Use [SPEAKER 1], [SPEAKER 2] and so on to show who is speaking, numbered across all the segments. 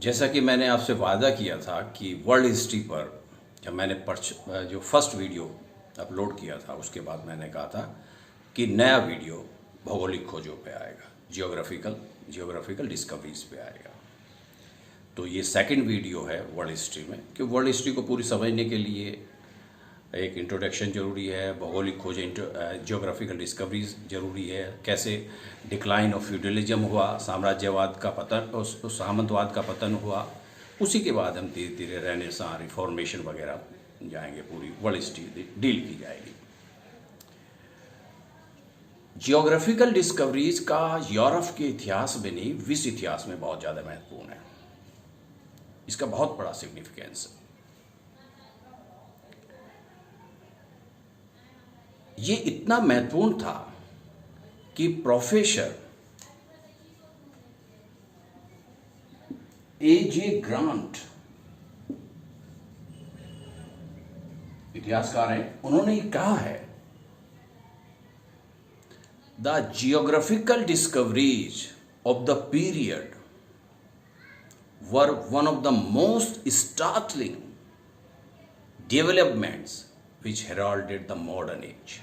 [SPEAKER 1] जैसा कि मैंने आपसे वादा किया था कि वर्ल्ड हिस्ट्री पर जब मैंने जो फर्स्ट वीडियो अपलोड किया था उसके बाद मैंने कहा था कि नया वीडियो भौगोलिक खोजों पे आएगा, जियोग्राफिकल डिस्कवरीज पे आएगा। तो ये सेकंड वीडियो है वर्ल्ड हिस्ट्री में, कि वर्ल्ड हिस्ट्री को पूरी समझने के लिए एक इंट्रोडक्शन जरूरी है, भौगोलिक खोज जियोग्राफिकल डिस्कवरीज जरूरी है, कैसे डिक्लाइन ऑफ फ्यूडलिज्म हुआ, साम्राज्यवाद का पतन, सामंतवाद का पतन हुआ। उसी के बाद हम धीरे धीरे रेनेसां, रिफॉर्मेशन वगैरह जाएंगे, पूरी वर्ल्ड हिस्ट्री डील की जाएगी। जियोग्राफिकल डिस्कवरीज का यूरोप के इतिहास में नहीं, विश्व इतिहास में बहुत ज़्यादा महत्वपूर्ण है। इसका बहुत बड़ा सिग्निफिकेंस है। ये इतना महत्वपूर्ण था कि प्रोफेसर A.J. ग्रांट, इतिहासकार हैं, उन्होंने ये कहा है, the geographical discoveries of the period were one of the most startling developments which heralded the modern age।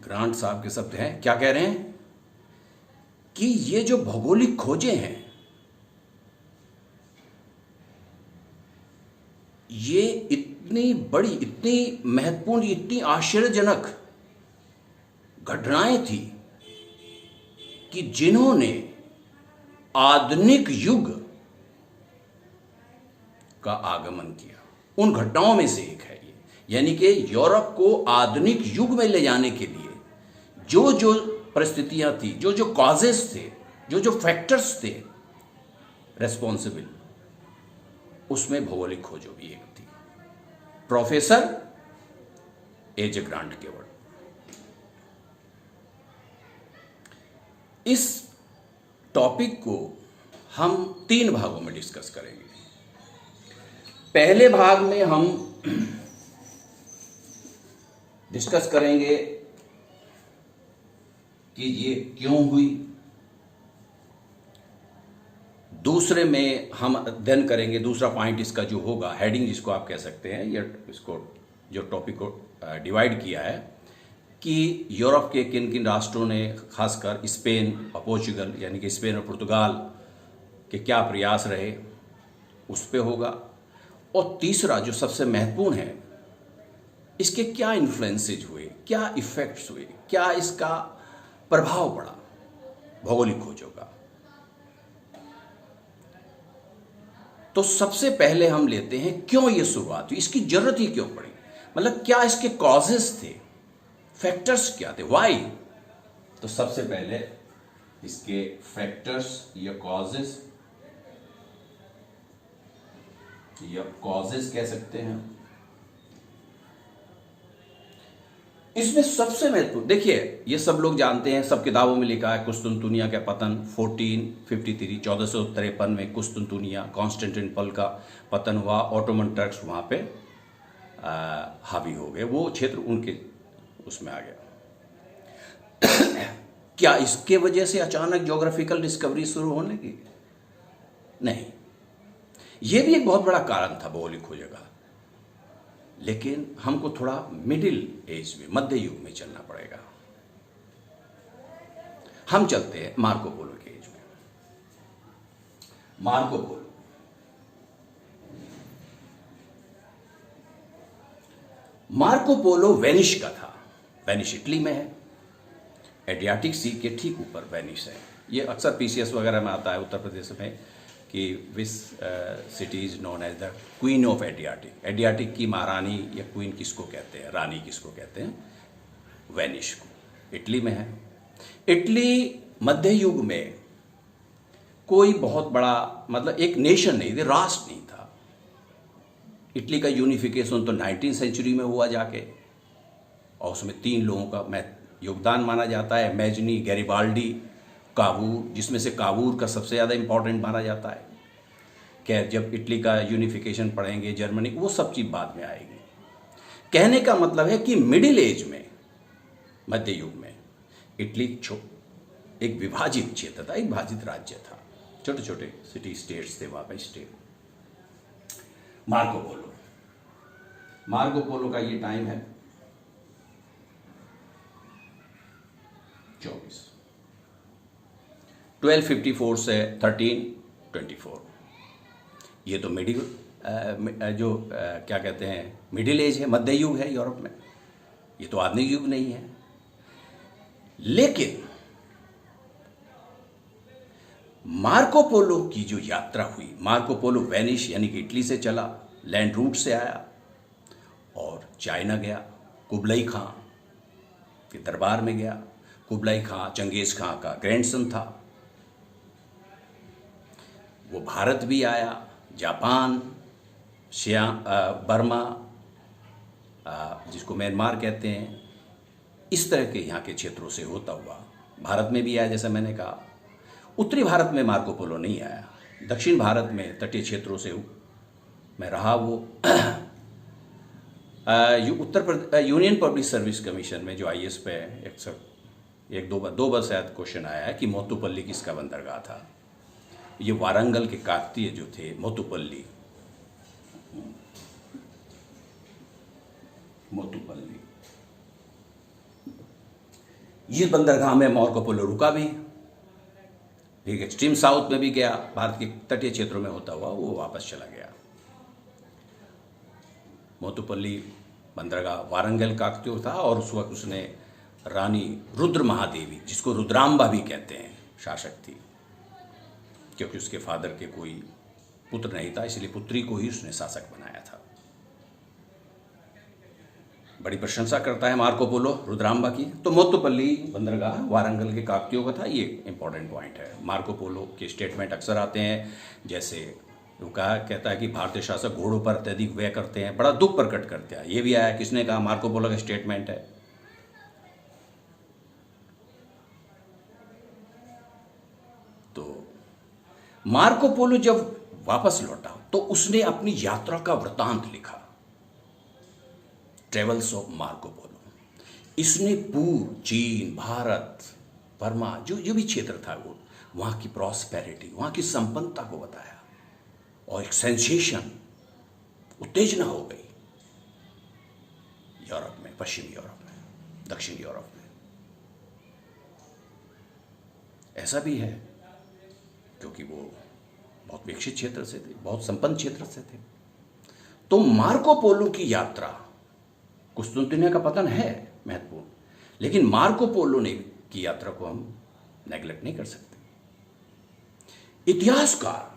[SPEAKER 1] Grant साहब के शब्द हैं, क्या कह रहे हैं कि ये जो भौगोलिक खोजें हैं, ये इतनी बड़ी, इतनी महत्वपूर्ण, इतनी आश्चर्यजनक घटनाएं थी कि जिन्होंने आधुनिक युग का आगमन किया। उन घटनाओं में से एक है ये, यानी कि यूरोप को आधुनिक युग में ले जाने के लिए जो जो परिस्थितियां थी, जो जो कॉजेस थे, जो जो फैक्टर्स थे रेस्पॉन्सिबल, उसमें भौगोलिक खोजों भी एक थी। Professor A.J. ग्रांट के वर्ड। इस टॉपिक को हम 3 भागों में डिस्कस करेंगे। पहले भाग में हम डिस्कस करेंगे कि ये क्यों हुई। दूसरे में हम अध्ययन करेंगे, दूसरा पॉइंट इसका जो होगा, हेडिंग जिसको आप कह सकते हैं, या इसको जो टॉपिक को डिवाइड किया है कि यूरोप के किन किन राष्ट्रों ने, खासकर स्पेन और पोर्चुगल, यानी कि स्पेन और पुर्तगाल के क्या प्रयास रहे, उस पे होगा। और तीसरा जो सबसे महत्वपूर्ण है, इसके क्या इन्फ्लुएंसेज हुए, क्या इफेक्ट्स हुए, क्या इसका प्रभाव पड़ा भौगोलिक खोजों का। तो सबसे पहले हम लेते हैं क्यों ये शुरुआत हुई, इसकी जरूरत ही क्यों पड़ी, मतलब क्या इसके कॉजेस थे, फैक्टर्स क्या थे, व्हाई। तो सबसे पहले इसके फैक्टर्स या कॉजेस कह सकते हैं। इसमें सबसे महत्वपूर्ण, देखिए ये सब लोग जानते हैं, सब किताबों में लिखा है, कुस्तुनतुनिया का पतन 1453 में कुस्तुनतुनिया, कॉन्स्टेंटिनोपल का पतन हुआ, ऑटोमन टर्क्स वहां पे हावी हो गए, वो क्षेत्र उनके उसमें आ गया। क्या इसके वजह से अचानक ज्योग्राफिकल डिस्कवरी शुरू होने की? नहीं, यह भी एक बहुत बड़ा कारण था भौगोलिक खोजों का, लेकिन हमको थोड़ा मिडिल एज में, मध्य युग में चलना पड़ेगा। हम चलते हैं मार्को पोलो के एज में। मार्को पोलो वेनिस का था। वेनिस इटली में है, एड्रियाटिक सी के ठीक ऊपर वेनिस है। ये अक्सर पीसीएस वगैरह में आता है उत्तर प्रदेश में कि which city is known as the queen of Adriatic. Adriatic की महारानी या क्वीन किसको कहते हैं, रानी किसको कहते हैं? वेनिस को। इटली में है। इटली मध्य युग में कोई बहुत बड़ा, मतलब एक नेशन नहीं थी, राष्ट्र नहीं था। इटली का यूनिफिकेशन तो 19वीं सेंचुरी में हुआ जाके, और उसमें 3 लोगों का योगदान माना जाता है, मैजनी, गैरिबाल्डी, काबूर, जिसमें से काबूर का सबसे ज़्यादा इंपॉर्टेंट माना जाता है। खैर, जब इटली का यूनिफिकेशन पढ़ेंगे, जर्मनी, वो सब चीज़ बाद में आएगी। कहने का मतलब है कि मिडिल एज में, मध्य युग में, इटली एक विभाजित क्षेत्र था, एक विभाजित राज्य था। छोटे छोटे सिटी स्टेट्स थे वहाँ पे स्टेट। मार्को पोलो का ये टाइम है 24, 1254 से 1324। ये तो क्या कहते हैं, मिडिल एज है, मध्य युग है यूरोप में। ये तो आधुनिक युग नहीं है। लेकिन मार्को पोलो की जो यात्रा हुई, मार्को पोलो वेनिस यानी कि इटली से चला, लैंड रूट से आया और चाइना गया, कुबलाई खां के दरबार में गया। कुबलाई खां चंगेज खां का ग्रैंडसन था। वो भारत भी आया, जापान, बर्मा, जिसको म्यांमार कहते हैं, इस तरह के यहाँ के क्षेत्रों से होता हुआ भारत में भी आया। जैसा मैंने कहा, उत्तरी भारत में मार्को पोलो नहीं आया, दक्षिण भारत में तटीय क्षेत्रों से में रहा वो। Uttar Pradesh union public service commission में जो IAS पे दो बार शायद क्वेश्चन आया है कि मोतुपल्ली किसका बंदरगाह था। ये वारंगल के काकतीय जो थे मोतुपल्ली, ये बंदरगाह में मार्को पोलो रुका भी, ठीक, एक्सट्रीम साउथ में भी गया, भारत के तटीय क्षेत्रों में होता हुआ वो वापस चला गया। मोतुपल्ली बंदरगाह वारंगल काकतीय था और उस वक्त उसने रानी रुद्र महादेवी, जिसको रुद्रांबा भी कहते हैं, शासक थी, क्योंकि उसके फादर के कोई पुत्र नहीं था, इसलिए पुत्री को ही उसने शासक बनाया था। बड़ी प्रशंसा करता है मार्को पोलो रुद्रांबा की। तो मोतुपल्ली बंदरगाह वारंगल के काकतीयों का था, ये इंपॉर्टेंट पॉइंट है। मार्को पोलो के स्टेटमेंट अक्सर आते हैं, जैसे वो कहता है कि भारतीय शासक घोड़ों पर अत्यधिक व्यय करते हैं, बड़ा दुख प्रकट करते हैं। ये भी आया, किसने कहा, मार्को पोलो का स्टेटमेंट है। तो मार्को पोलो जब वापस लौटा तो उसने अपनी यात्रा का वृतांत लिखा, ट्रेवल्स ऑफ मार्को पोलो। इसने पूर्व चीन, भारत, बर्मा, जो भी क्षेत्र था वो, वहां की प्रॉस्पेरिटी, वहां की संपन्नता को बताया और एक सेंसेशन, उत्तेजना हो गई यूरोप में, पश्चिमी यूरोप में, दक्षिण यूरोप में। ऐसा भी है क्योंकि वो बहुत विकसित क्षेत्र से थे, बहुत संपन्न क्षेत्र से थे। तो मार्को पोलो की यात्रा, कुस्तुंतनिया का पतन है महत्वपूर्ण, लेकिन मार्को पोलो ने की यात्रा को हम नेग्लेक्ट नहीं कर सकते। इतिहासकार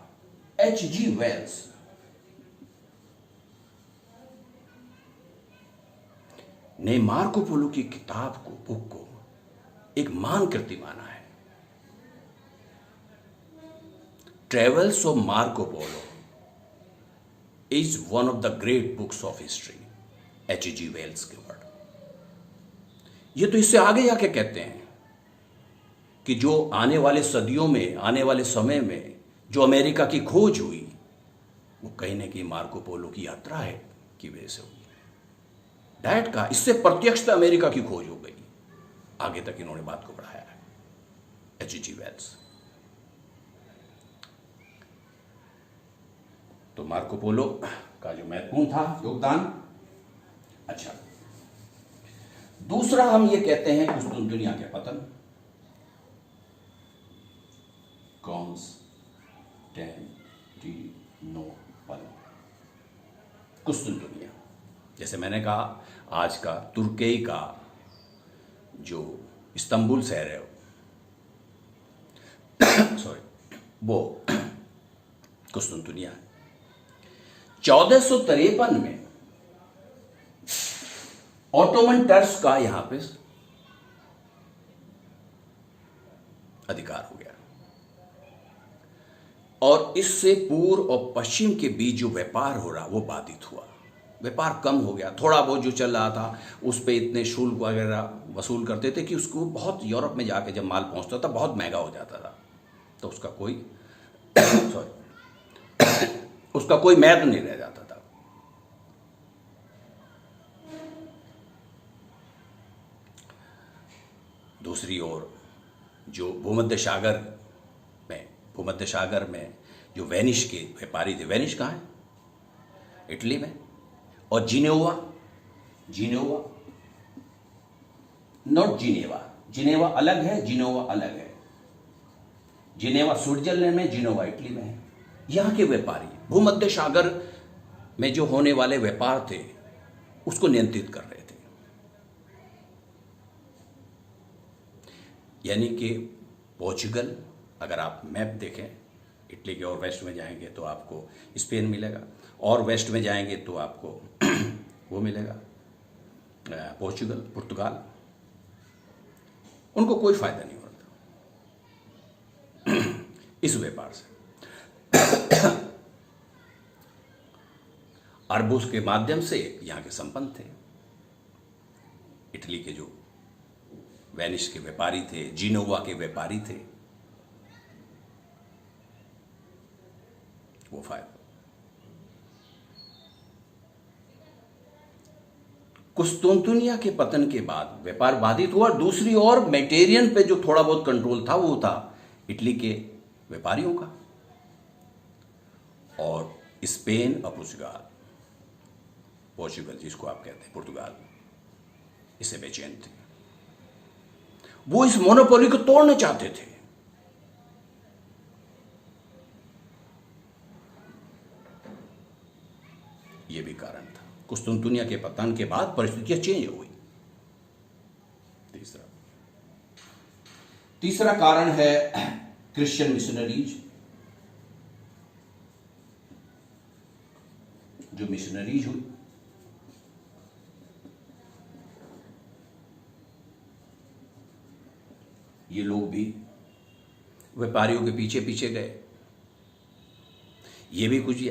[SPEAKER 1] H.G. वेल्स ने मार्को पोलो की किताब को, बुक को एक महान कृति माना है। Travels of Marco Polo is one of the great books of history, H.G. Wells के वर्ड। ये तो इससे आगे जाके कहते हैं कि जो आने वाले सदियों में, आने वाले समय में जो अमेरिका की खोज हुई, वो कहीं ना कहीं मार्को पोलो की यात्रा है की वजह से हुई। डायरेक्ट कहा, इससे प्रत्यक्ष अमेरिका की खोज हो गई। आगे तक इन्होंने बात को बढ़ाया है, H.G. वेल्स। तो मार्को पोलो का जो महत्वपूर्ण था योगदान। अच्छा, दूसरा हम ये कहते हैं कुस्तुंतनिया के पतन, कॉन्स्टेंटिनोपल, कुस्तुंतनिया। जैसे मैंने कहा, आज का तुर्की का जो इस्तांबुल शहर है वो कुस्तुंतनिया है। 1453 में ऑटोमन टर्क्स का यहां पे अधिकार हो गया और इससे पूर्व और पश्चिम के बीच जो व्यापार हो रहा वो बाधित हुआ। व्यापार कम हो गया, थोड़ा बहुत जो चल रहा था उस पे इतने शुल्क वगैरह वसूल करते थे कि उसको बहुत, यूरोप में जाके जब माल पहुंचता था बहुत महंगा हो जाता था, तो उसका कोई उसका कोई महत्व नहीं रह जाता था। दूसरी ओर जो भूमध्य सागर में भूमध्य सागर में जो वेनिस के व्यापारी थे, वेनिस कहाँ है? इटली में। और Geneva, Geneva not Geneva, Geneva अलग है, जिनेवा अलग है। जिनेवा स्विट्जरलैंड में, जिनेवा इटली में है। यहाँ के व्यापारी भूमध्य सागर में जो होने वाले व्यापार थे उसको नियंत्रित कर रहे थे। यानी कि पोर्चुगल, अगर आप मैप देखें, इटली के और वेस्ट में जाएंगे तो आपको स्पेन मिलेगा, और वेस्ट में जाएंगे तो आपको वो मिलेगा पोर्चुगल, पुर्तगाल। उनको कोई फायदा नहीं होता इस व्यापार से। अरबों के माध्यम से यहाँ के संपन्न थे। इटली के जो वेनिस के व्यापारी थे, जिनोवा के व्यापारी थे, वो फायदा। कुस्तुनतुनिया के पतन के बाद व्यापार बाधित हुआ, और दूसरी ओर मेडिटेरियन पे जो थोड़ा बहुत कंट्रोल था वो था इटली के व्यापारियों का, और स्पेन और पुर्तगाल, पोर्चुगल जिसको आप कहते हैं पुर्तगाल, इसे बेचैन थे। वो इस मोनोपोली को तोड़ना चाहते थे। यह भी कारण था। कुस्तुनतुनिया के पतन के बाद परिस्थितियां चेंज हो गई। तीसरा कारण है क्रिश्चियन मिशनरीज। जो मिशनरीज हुई, ये लोग भी व्यापारियों के पीछे पीछे गए। ये भी कुछ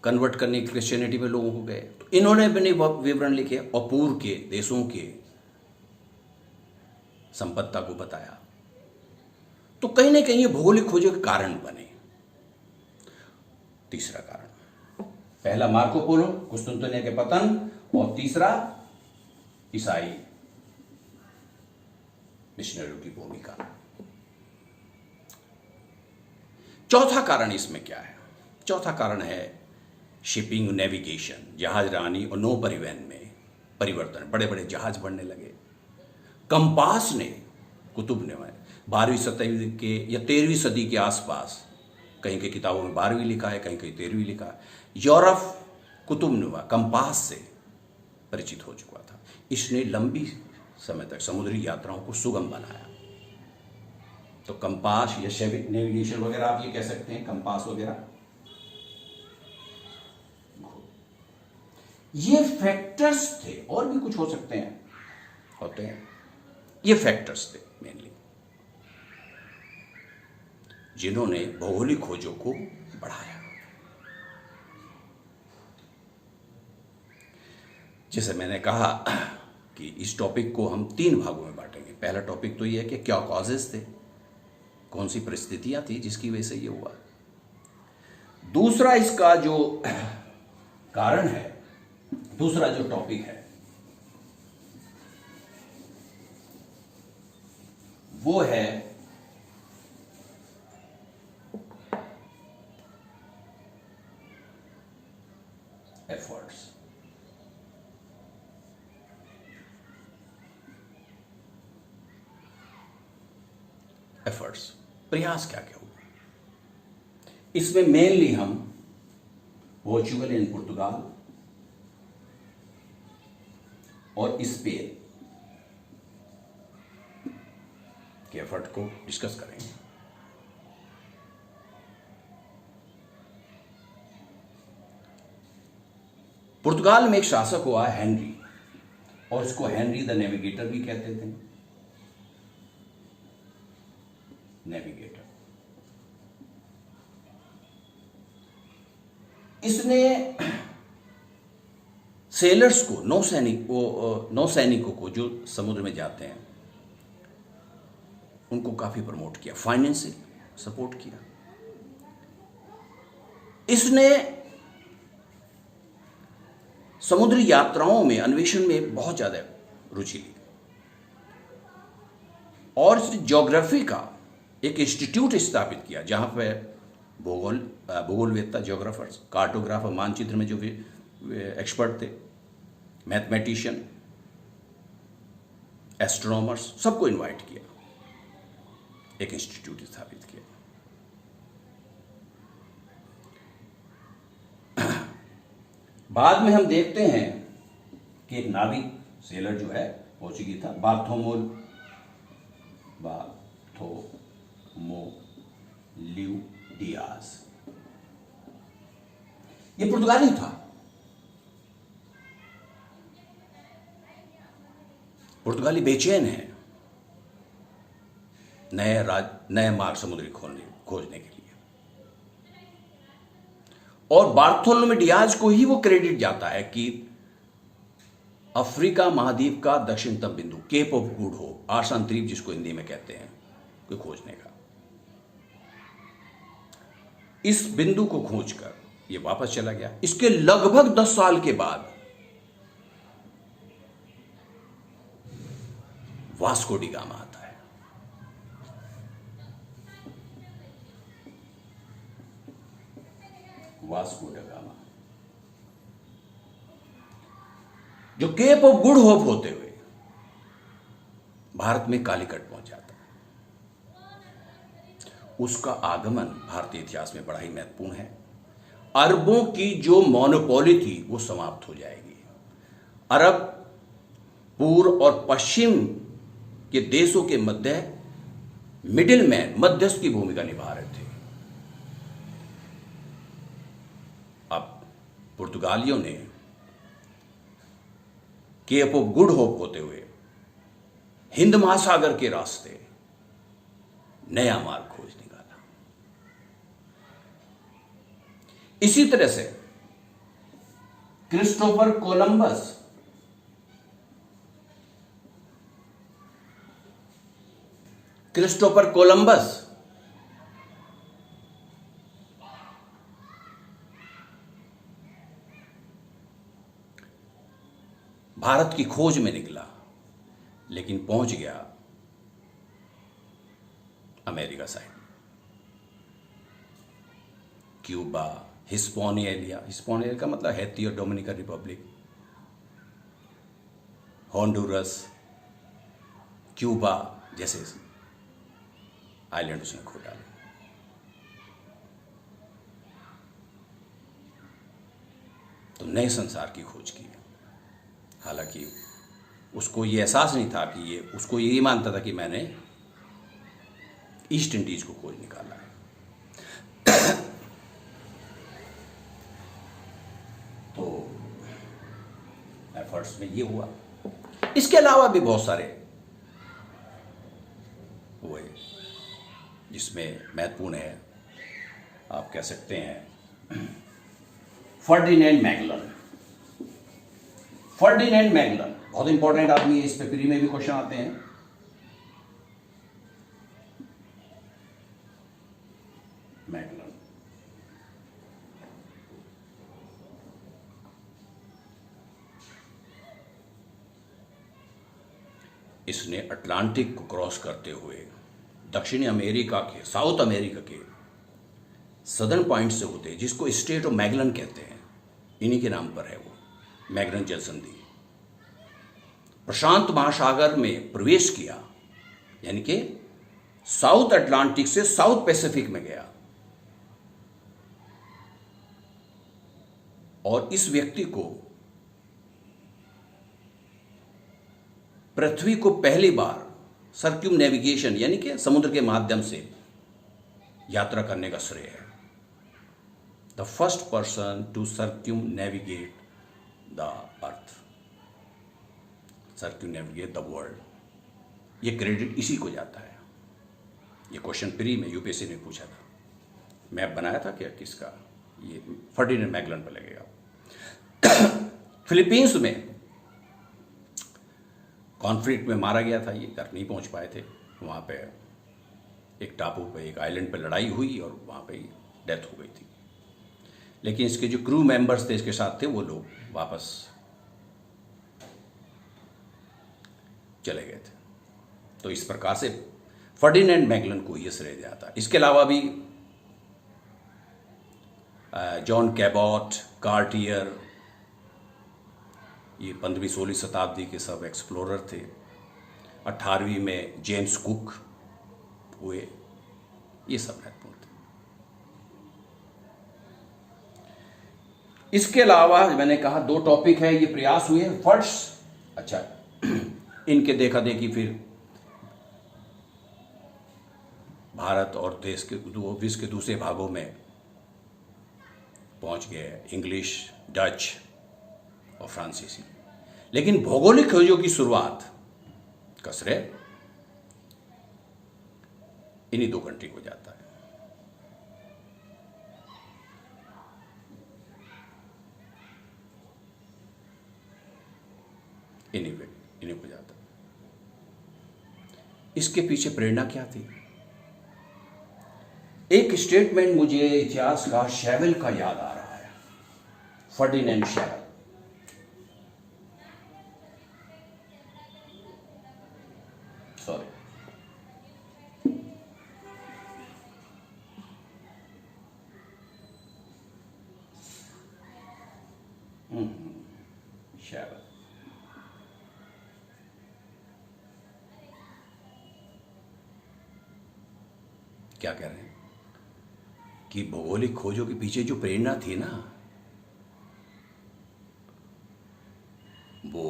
[SPEAKER 1] कन्वर्ट करने क्रिश्चियनिटी में लोगों को गए, तो इन्होंने अपने विवरण लिखे और पूर्व के देशों के संपत्ता को बताया। तो कहीं ना कहीं ये भौगोलिक खोजों के कारण बने। तीसरा कारण, पहला मार्को पोलो, कुस्तुनतुनिया के पतन, और तीसरा ईसाई मिशनरियों की भूमिका। चौथा कारण इसमें क्या है? चौथा कारण है शिपिंग, नेविगेशन, जहाजरानी और नौ परिवहन में परिवर्तन। बड़े बड़े जहाज बनने लगे। कंपास ने, कुतुब ने 12वीं शताब्दी के या 13वीं सदी के आसपास, कहीं के किताबों में 12वीं लिखा है, कहीं कहीं 13वीं लिखा है, यूरोप कुतुब ने कंपास से परिचित हो चुका था। इसने लंबी समय तक समुद्री यात्राओं को सुगम बनाया। तो कंपास या शेविक नेविगेशन वगैरह आप ये कह सकते हैं, कंपास वगैरह, ये फैक्टर्स थे। और भी कुछ हो सकते हैं, होते हैं। ये फैक्टर्स थे मेनली, जिन्होंने भौगोलिक खोजों को बढ़ाया। जैसे मैंने कहा कि इस टॉपिक को हम 3 भागों में बांटेंगे। पहला टॉपिक तो ये है कि क्या कॉजेस थे, कौन सी परिस्थितियां थी जिसकी वजह से ये हुआ। दूसरा, इसका जो कारण है, दूसरा जो टॉपिक है वो है एफर्ट्स। एफर्ट्स, प्रयास क्या क्या हुआ। इसमें मेनली हम पोर्चुगल एंड पुर्तगाल और स्पेन के एफर्ट को डिस्कस करेंगे। पुर्तगाल में एक शासक हुआ हेनरी, और इसको हेनरी द नेविगेटर भी कहते थे। नेविगेटर, इसने सेलर्स को, नौसैनिकों को जो समुद्र में जाते हैं उनको काफी प्रमोट किया, फाइनेंशियल सपोर्ट किया। इसने समुद्री यात्राओं में, अन्वेषण में बहुत ज्यादा रुचि ली, और ज्योग्राफी का एक इंस्टीट्यूट स्थापित किया जहां पे भूगोलवेत्ता, ज्योग्राफर्स, कार्टोग्राफर, मानचित्र में जो भी एक्सपर्ट थे, मैथमेटिशियन, एस्ट्रोनॉमर्स, सबको इनवाइट किया, एक इंस्टीट्यूट स्थापित किया। बाद में हम देखते हैं कि एक नाविक, सेलर जो है पोर्चुगीज था, बार्थोमोलिउ डियाज, ये पुर्तगाली था। पुर्तगाली बेचैन है नए मार्ग समुद्री खोजने के लिए, और बार्थोलोमे डियाज को ही वो क्रेडिट जाता है कि अफ्रीका महाद्वीप का दक्षिणतम बिंदु, केप ऑफ गुड होप, आसान द्वीप जिसको हिंदी में कहते हैं, कोई खोजने का। इस बिंदु को खोजकर ये वापस चला गया। इसके लगभग 10 साल के बाद वास्को डी गामा आता है। वास्को डी गामा जो केप ऑफ गुड होप होते हुए भारत में कालीकट पहुंच जाता है। उसका आगमन भारतीय इतिहास में बड़ा ही महत्वपूर्ण है। अरबों की जो मोनोपोली थी वो समाप्त हो जाएगी। अरब पूर्व और पश्चिम के देशों के मध्य मिडिल मैन, मध्यस्थ की भूमिका निभा रहे थे। अब पुर्तगालियों ने केप ऑफ गुड होप होते हुए हिंद महासागर के रास्ते नया मार्ग खोज निकाला। इसी तरह से क्रिस्टोफर कोलंबस भारत की खोज में निकला, लेकिन पहुंच गया अमेरिका साइड, क्यूबा, हिस्पैनिया का मतलब हैती और डोमिनिकन रिपब्लिक, होंडुरस, क्यूबा जैसे आइलैंड उसने खो डाले। तो नए संसार की खोज की। हालांकि उसको ये एहसास नहीं था कि उसको ये मानता था कि मैंने ईस्ट इंडीज को खोज निकाला है। तो एफर्ट्स में ये हुआ। इसके अलावा भी बहुत सारे हुए, जिसमें महत्वपूर्ण है, आप कह सकते हैं, फर्डिनेंड मैगलन बहुत इंपॉर्टेंट आदमी है। इस पे प्री में भी क्वेश्चन आते हैं। मैगलन इसने अटलांटिक को क्रॉस करते हुए दक्षिणी अमेरिका के, साउथ अमेरिका के सदर्न पॉइंट से होते, जिसको स्टेट ऑफ मैगलन कहते हैं, इन्हीं के नाम पर है वो, मैगलन जल संधि, प्रशांत महासागर में प्रवेश किया, यानी कि साउथ अटलांटिक से साउथ पैसिफिक में गया। और इस व्यक्ति को पृथ्वी को पहली बार सर्क्यूम नेविगेशन यानी कि समुद्र के माध्यम से यात्रा करने का श्रेय है। The first person to circumnavigate the earth, circumnavigate the world, ये क्रेडिट इसी को जाता है। ये क्वेश्चन प्री में यूपीएससी ने पूछा था, मैप बनाया था क्या किसका, ये फर्डिनेंड मैगलन पर लगेगा। फिलीपींस में कॉन्फ्लिक्ट में मारा गया था, ये घर नहीं पहुंच पाए थे। वहाँ पे एक टापू पे, एक आइलैंड पे लड़ाई हुई और वहाँ पे डेथ हो गई थी। लेकिन इसके जो क्रू मेंबर्स थे इसके साथ थे, वो लोग वापस चले गए थे। तो इस प्रकार से फर्डिनेंड मैगलन को ये श्रेय जाता है। इसके अलावा भी जॉन कैबॉट, कार्टियर, ये 15वीं-16वीं शताब्दी के सब एक्सप्लोरर थे। 18वीं में जेम्स कुक हुए, ये सब महत्वपूर्ण थे। इसके अलावा मैंने कहा 2 टॉपिक है, ये प्रयास हुए फर्स्ट। अच्छा, इनके देखा देखी फिर भारत और देश के विश्व के दूसरे भागों में पहुंच गए, इंग्लिश, डच और फ्रांसीसी। लेकिन भौगोलिक खोजों की शुरुआत का श्रेय इन्हीं 2 कंट्री को जाता है। इन्हीं को जाता है। इसके पीछे प्रेरणा क्या थी? एक स्टेटमेंट मुझे इतिहासकार शेवेल का याद आ रहा है, फर्डिनेंड शेवेल। सॉरी, शेवेल। क्या कह रहे हैं कि भौगोलिक खोजों के पीछे जो प्रेरणा थी ना, वो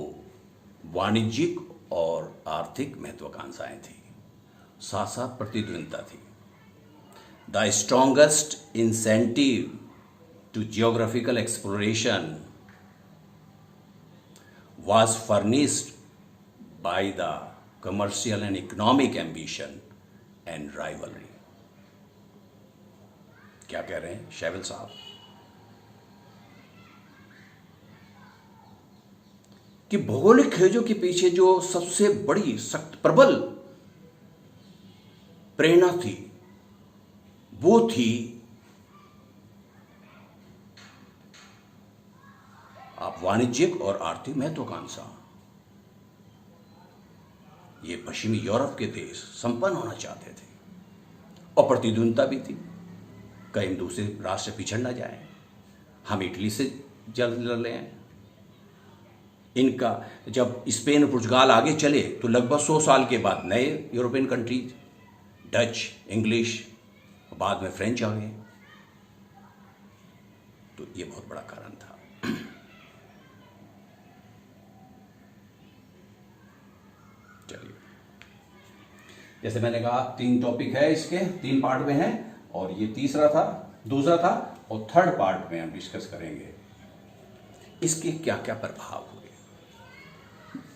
[SPEAKER 1] वाणिज्यिक और आर्थिक महत्वाकांक्षाएं थी, साथ साथ प्रतिद्वंद्विता थी। The strongest incentive to geographical exploration was furnished by the commercial and economic ambition and rivalry। क्या कह रहे हैं शेवेल साहब कि भौगोलिक खोजों के पीछे जो सबसे बड़ी सख्त प्रबल प्रेरणा थी वो थी आप वाणिज्यिक और आर्थिक महत्वाकांक्षा। ये पश्चिमी यूरोप के देश संपन्न होना चाहते थे और प्रतिद्वंद्विता भी थी, कहीं दूसरे राष्ट्र पिछड़ ना जाए, हम इटली से जल्द लड़ लें। इनका जब स्पेन और पुर्तगाल आगे चले तो लगभग 100 साल के बाद नए यूरोपियन कंट्रीज, डच, इंग्लिश, बाद में फ्रेंच आ गए। तो ये बहुत बड़ा कारण था। चलिए, जैसे मैंने कहा 3 टॉपिक है, इसके 3 पार्ट में है, और ये दूसरा था, और थर्ड पार्ट में हम डिस्कस करेंगे इसके क्या क्या प्रभाव हुए,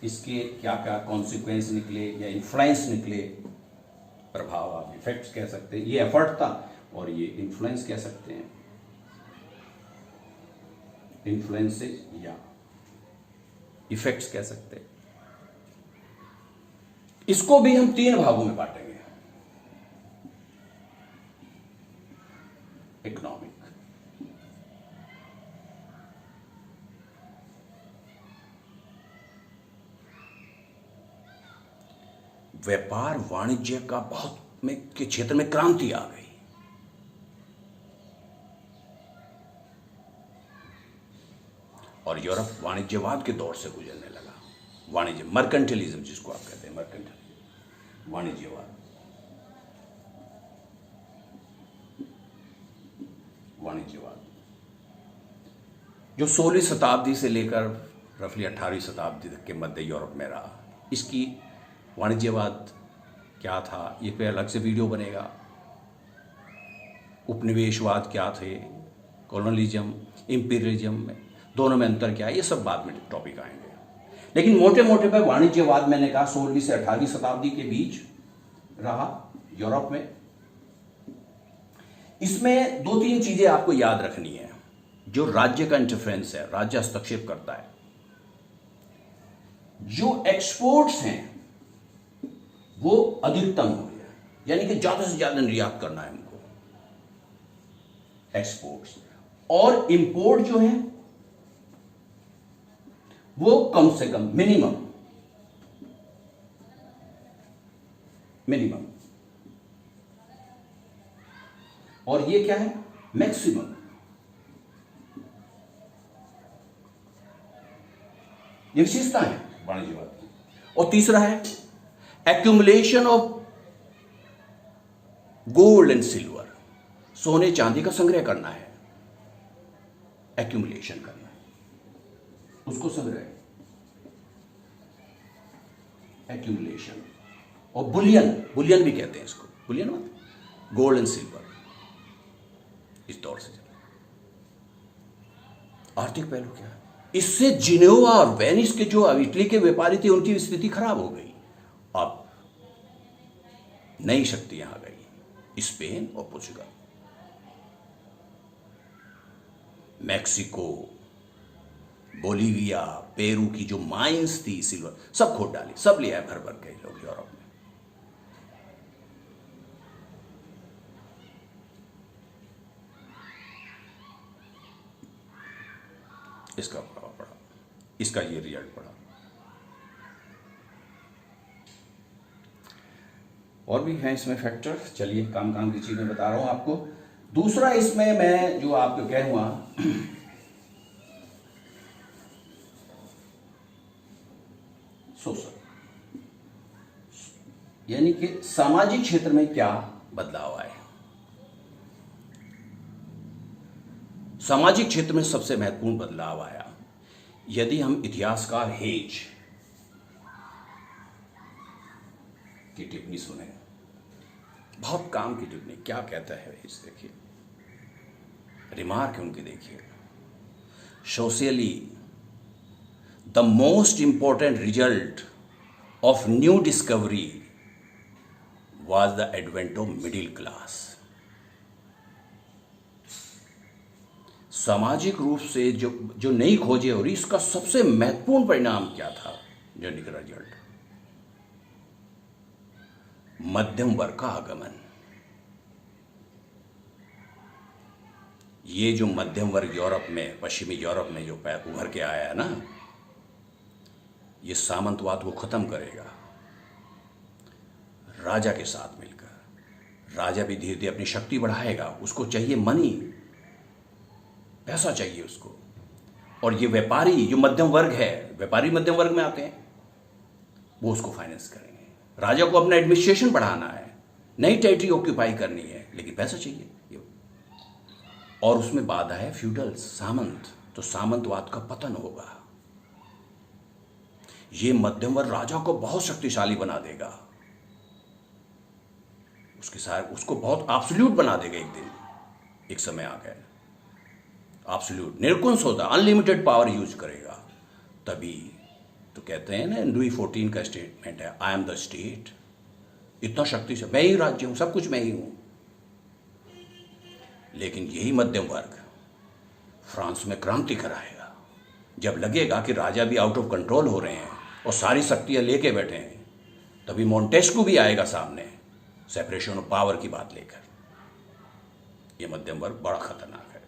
[SPEAKER 1] इसके क्या क्या कॉन्सिक्वेंस निकले या इन्फ्लुएंस निकले। प्रभाव आप इफेक्ट्स कह सकते हैं, ये एफर्ट था, और ये इन्फ्लुएंस कह सकते हैं, इन्फ्लुएंसेस या इफेक्ट्स कह सकते हैं। इसको भी हम 3 भागों में बांटेंगे। इकोनॉमिक, व्यापार वाणिज्य का बहुत के क्षेत्र में क्रांति आ गई। और यूरोप वाणिज्यवाद के दौर से गुजरने लगा। वाणिज्य, मर्केंटिलिज्म जिसको आप कहते हैं, मर्केंटिलिज्म, वाणिज्यवाद। जो 16वीं शताब्दी से लेकर रफली 18वीं शताब्दी तक के मध्य यूरोप में रहा, इसकी वाणिज्यवाद क्या था, ये पे अलग से वीडियो बनेगा। उपनिवेशवाद क्या थे, कॉलोनियलिज्म, इंपीरियलिज्म में दोनों में अंतर क्या है, ये सब बाद में टॉपिक आएंगे। लेकिन मोटे मोटे पर वाणिज्यवाद मैंने कहा 16वीं से 18वीं शताब्दी के बीच रहा यूरोप में। इसमें 2-3 चीजें आपको याद रखनी है। जो राज्य का इंटरफेरेंस है, राज्य हस्तक्षेप करता है। जो एक्सपोर्ट्स हैं वो अधिकतम हो गया, यानी कि ज्यादा से ज्यादा निर्यात करना है हमको, एक्सपोर्ट्स। और इंपोर्ट जो है वो कम से कम, मिनिमम ये क्या है? मैक्सिमम। ये विशेषता है वाणिज्यवाद की। और तीसरा है accumulation of gold and silver, सोने चांदी का संग्रह करना है, एक्यूमुलेशन करना है, उसको संग्रह, एक्यूमुलेशन। और बुलियन, बुलियन भी कहते हैं इसको, बुलियन मतलब गोल्ड एंड सिल्वर, इस दौर से चला। आर्थिक पहलू क्या है? इससे जिनेवा और वेनिस के जो इटली के व्यापारी थे उनकी स्थिति खराब हो गई। अब नई शक्ति यहां गई, स्पेन और पोर्चुगल। मैक्सिको, बोलीविया, पेरू की जो माइंस थी सिल्वर, सब खोद डाली, सब ले आए भर भर के लोग यूरोप में। इसका प्रभाव पड़ा, इसका ये रिजल्ट पड़ा। और भी हैं इसमें फैक्टर, चलिए काम काम की चीजें बता रहा हूं आपको। दूसरा इसमें मैं जो आपको कहूंगा, सोशल, यानी कि सामाजिक क्षेत्र में क्या बदलाव आए। सामाजिक क्षेत्र में सबसे महत्वपूर्ण बदलाव आया, यदि हम इतिहासकार हेज की टिप्पणी सुने, बहुत काम की टिप्पणी, क्या कहता है हेज, देखिए रिमार्क है उनकी, देखिए। Socially the most important result of new discovery was the advent of middle class। सामाजिक रूप से जो नई खोजें हो रही, इसका सबसे महत्वपूर्ण परिणाम क्या था जो निकला रिजल्ट? मध्यम वर्ग का आगमन। ये जो मध्यम वर्ग यूरोप में, पश्चिमी यूरोप में जो उभर के आया है ना, ये सामंतवाद को खत्म करेगा। राजा के साथ मिलकर राजा भी धीरे धीरे अपनी शक्ति बढ़ाएगा, उसको चाहिए मनी, पैसा चाहिए उसको। और ये व्यापारी जो मध्यम वर्ग है, व्यापारी मध्यम वर्ग में आते हैं, वो उसको फाइनेंस करेंगे। राजा को अपना एडमिनिस्ट्रेशन बढ़ाना है, नई टेरिटरी ऑक्यूपाई करनी है, लेकिन पैसा चाहिए। और उसमें बाधा है फ्यूडल्स, सामंत, तो सामंतवाद का पतन होगा। ये मध्यम वर्ग राजा को बहुत शक्तिशाली बना देगा, उसके साथ उसको बहुत एब्सोल्यूट बना देगा। एक दिन एक समय आ गया, एब्सोल्यूट निरकुंस होता, अनलिमिटेड पावर यूज करेगा। तभी तो कहते हैं ना, लुई 14 का स्टेटमेंट है, आई एम द स्टेट। इतना शक्ति से, मैं ही राज्य हूं, सब कुछ मैं ही हूं। लेकिन यही मध्यम वर्ग फ्रांस में क्रांति कराएगा, जब लगेगा कि राजा भी आउट ऑफ कंट्रोल हो रहे हैं और सारी शक्तियां लेके बैठे हैं। तभी मोंटेस्क्यू भी आएगा सामने, सेपरेशन ऑफ पावर की बात लेकर। यह मध्यम वर्ग बड़ा खतरनाक है।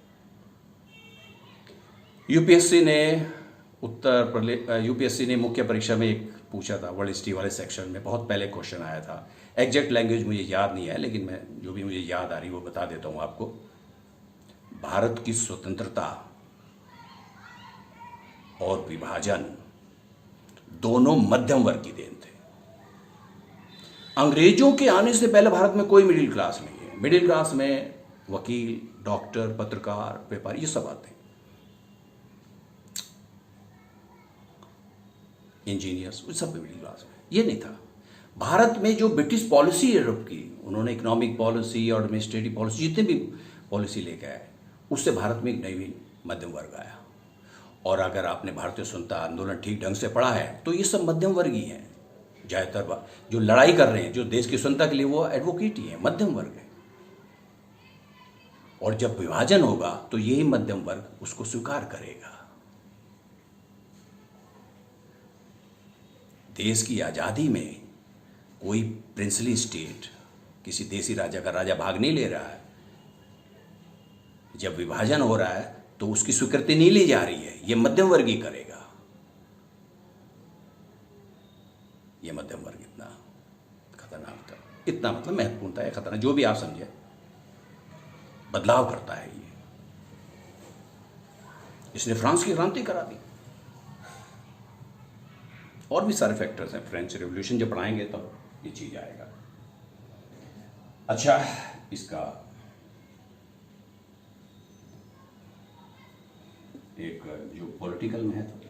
[SPEAKER 1] यूपीएससी ने मुख्य परीक्षा में एक पूछा था, वर्ल्ड हिस्ट्री वाले सेक्शन में, बहुत पहले क्वेश्चन आया था। एग्जैक्ट लैंग्वेज मुझे याद नहीं है, लेकिन मैं जो भी मुझे याद आ रही वो बता देता हूं आपको। भारत की स्वतंत्रता और विभाजन दोनों मध्यम वर्ग की देन थे। अंग्रेजों के आने से पहले भारत में कोई मिडिल क्लास नहीं है। मिडिल क्लास में वकील, डॉक्टर, पत्रकार, व्यापारी, ये सब आते हैं, इंजीनियर्स, वो सब मिडिल क्लास में। ये नहीं था। भारत में जो ब्रिटिश पॉलिसी यूरोप की, उन्होंने इकोनॉमिक पॉलिसी और एडमिनिस्ट्रेटिव पॉलिसी, जितने भी पॉलिसी लेके आए, उससे भारत में एक नई मध्यम वर्ग आया। और अगर आपने भारतीय स्वतंत्रता आंदोलन ठीक ढंग से पढ़ा है तो ये सब मध्यम वर्ग ही हैं। ज़्यादातर जो लड़ाई कर रहे हैं, जो देश की स्वतंत्रता के लिए, वो एडवोकेट ही हैं, मध्यम वर्ग है। और जब विभाजन होगा तो यही मध्यम वर्ग उसको स्वीकार करेगा। देश की आज़ादी में कोई प्रिंसली स्टेट, किसी देसी राजा का राजा भाग नहीं ले रहा है। जब विभाजन हो रहा है तो उसकी स्वीकृति नहीं ली जा रही है, यह मध्यम वर्ग ही करेगा। यह मध्यम वर्ग इतना खतरनाक था, इतना मतलब महत्वपूर्ण था, खतरनाक, जो भी आप समझे। बदलाव करता है ये। इसने फ्रांस की क्रांति करा दी। और भी सारे फैक्टर्स हैं, फ्रेंच रेवोल्यूशन जब पढ़ाएंगे तब ये चीज आएगा। अच्छा, इसका एक जो पॉलिटिकल महत्व,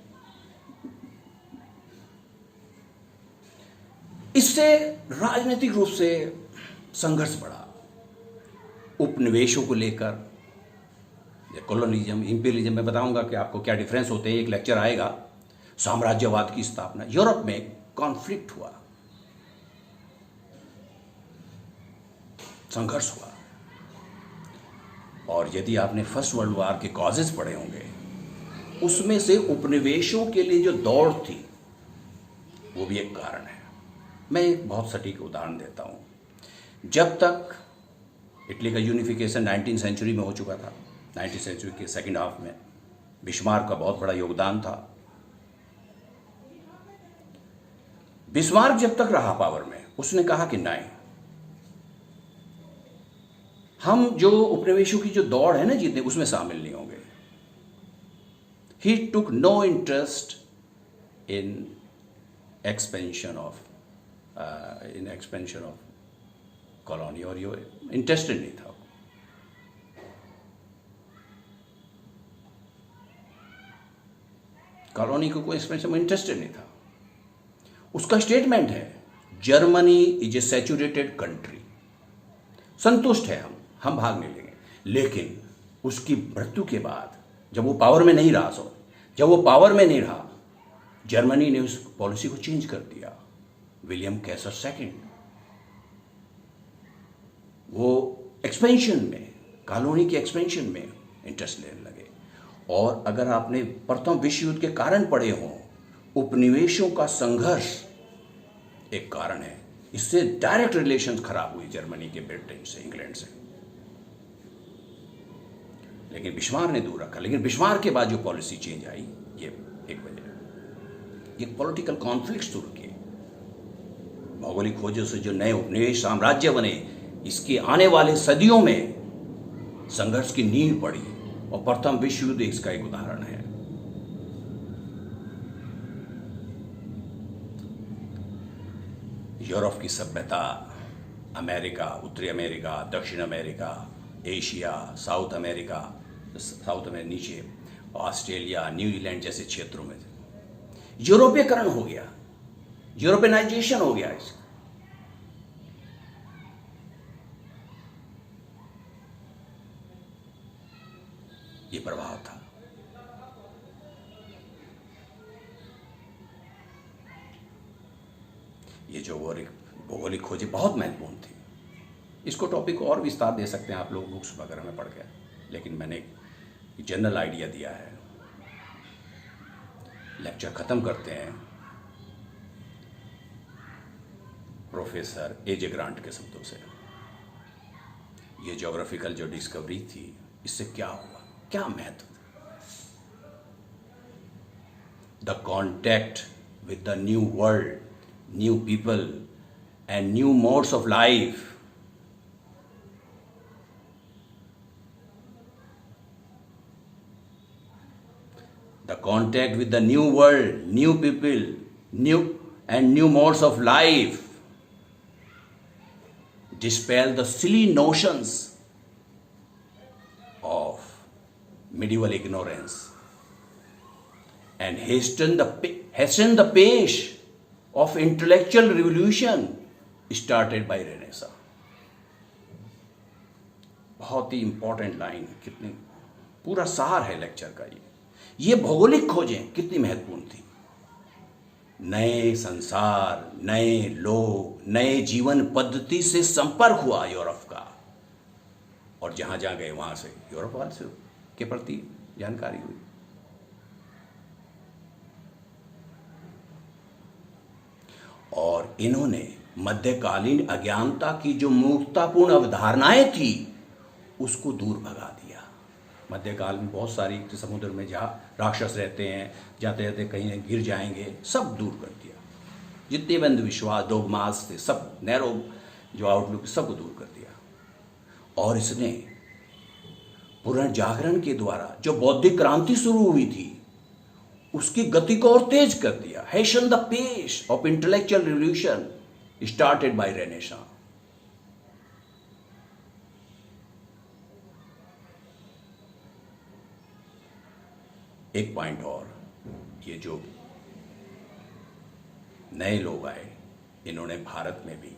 [SPEAKER 1] इससे राजनीतिक रूप से संघर्ष बढ़ा उपनिवेशों को लेकर। कॉलोनिज्म, इंपीरियलिज्म में बताऊंगा कि आपको क्या डिफरेंस होते हैं, एक लेक्चर आएगा। साम्राज्यवाद की स्थापना, यूरोप में कॉन्फ्लिक्ट हुआ, संघर्ष हुआ। और यदि आपने फर्स्ट वर्ल्ड वॉर के कॉजेज पढ़े होंगे, उसमें से उपनिवेशों के लिए जो दौड़ थी वो भी एक कारण है। मैं एक बहुत सटीक उदाहरण देता हूं। जब तक इटली का यूनिफिकेशन 19वीं सेंचुरी में हो चुका था, 19वीं सेंचुरी के सेकंड हाफ में बिस्मार्क का बहुत बड़ा योगदान था। बिस्मार्क जब तक रहा पावर में, उसने कहा कि नहीं, हम जो उपनिवेशों की जो दौड़ है ना जीतने, उसमें शामिल नहीं होंगे। He took no interest in expansion of colony, और ये इंटरेस्टेड नहीं था। कॉलोनी को कोई एक्सपेंशन में इंटरेस्टेड नहीं था। उसका स्टेटमेंट है, Germany is a saturated country, संतुष्ट है हम भाग नहीं लेंगे। लेकिन उसकी मृत्यु के बाद, जब वो पावर में नहीं रहा, जर्मनी ने उस पॉलिसी को चेंज कर दिया। विलियम कैसर सेकंड, वो एक्सपेंशन में, कॉलोनी के एक्सपेंशन में इंटरेस्ट लेने लगे। और अगर आपने प्रथम विश्व युद्ध के कारण पढ़े हों, उपनिवेशों का संघर्ष एक कारण है। इससे डायरेक्ट रिलेशंस खराब हुई जर्मनी के, ब्रिटेन से, इंग्लैंड से। लेकिन बिस्मार्क ने दूर रखा। लेकिन बिस्मार्क के बाद जो पॉलिसी चेंज आई, ये एक वजह, ये पॉलिटिकल कॉन्फ्लिक्ट शुरू किए। भौगोलिक खोजों से जो नए उपनिवेश साम्राज्य बने, इसके आने वाले सदियों में संघर्ष की नींव पड़ी। और प्रथम विश्व युद्ध इसका एक उदाहरण है। यूरोप की सभ्यता, अमेरिका, उत्तरी अमेरिका, दक्षिण अमेरिका, एशिया, साउथ में नीचे, ऑस्ट्रेलिया, न्यूजीलैंड जैसे क्षेत्रों में यूरोपीयकरण हो गया, यूरोपियनाइजेशन हो गया। इसका ये प्रभाव था। ये जो भौगोलिक खोजें बहुत महत्वपूर्ण थी। इसको टॉपिक को और विस्तार दे सकते हैं आप लोग बुक्स वगैरह में पढ़ के, लेकिन मैंने एक जनरल आइडिया दिया है। लेक्चर खत्म करते हैं प्रोफेसर एजे ग्रांट के शब्दों से। ये ज्योग्राफिकल जो डिस्कवरी थी, इससे क्या हुआ, क्या महत्व? The contact with the new world, new people and new modes of life. The contact with the new world, new people, new modes of life dispel the silly notions of medieval ignorance and hasten the pace of intellectual revolution started by Renaissance. बहुत ही important line, कितनी पूरा सार है lecture का ये भौगोलिक खोजें कितनी महत्वपूर्ण थी। नए संसार, नए लोग, नए जीवन पद्धति से संपर्क हुआ यूरोप का, और जहां जहां गए वहां से यूरोप वाले के प्रति जानकारी हुई। और इन्होंने मध्यकालीन अज्ञानता की जो मूर्खतापूर्ण अवधारणाएं थी, उसको दूर भगा दिया। मध्यकाल में बहुत सारी समुद्र में जहाँ राक्षस रहते हैं, जाते जाते कहीं गिर जाएंगे, सब दूर कर दिया। जितने भी अंधविश्वास, डोगमास थे, सब नैरो जो आउटलुक, सबको दूर कर दिया। और इसने पुनर्जागरण के द्वारा जो बौद्धिक क्रांति शुरू हुई थी उसकी गति को और तेज कर दिया। Hastened the pace of intellectual revolution started by renaissance. एक पॉइंट और, ये जो नए लोग आए इन्होंने भारत में भी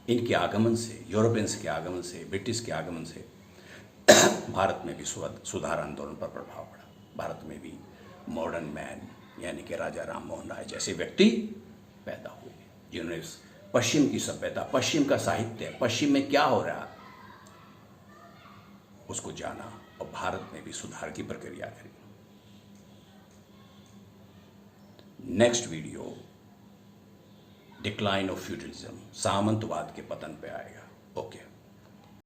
[SPEAKER 1] इनके आगमन से, यूरोपियंस के आगमन से, ब्रिटिश के आगमन से भारत में भी सुधार आंदोलन पर प्रभाव पड़ा। भारत में भी मॉडर्न मैन यानी कि राजा राम मोहन राय जैसे व्यक्ति पैदा हुए जिन्होंने पश्चिम की सभ्यता, पश्चिम का साहित्य, पश्चिम में क्या हो रहा उसको जाना और भारत में भी सुधार की प्रक्रिया करी। Next video decline of feudalism, सामंतवाद के पतन पे आएगा। ओके।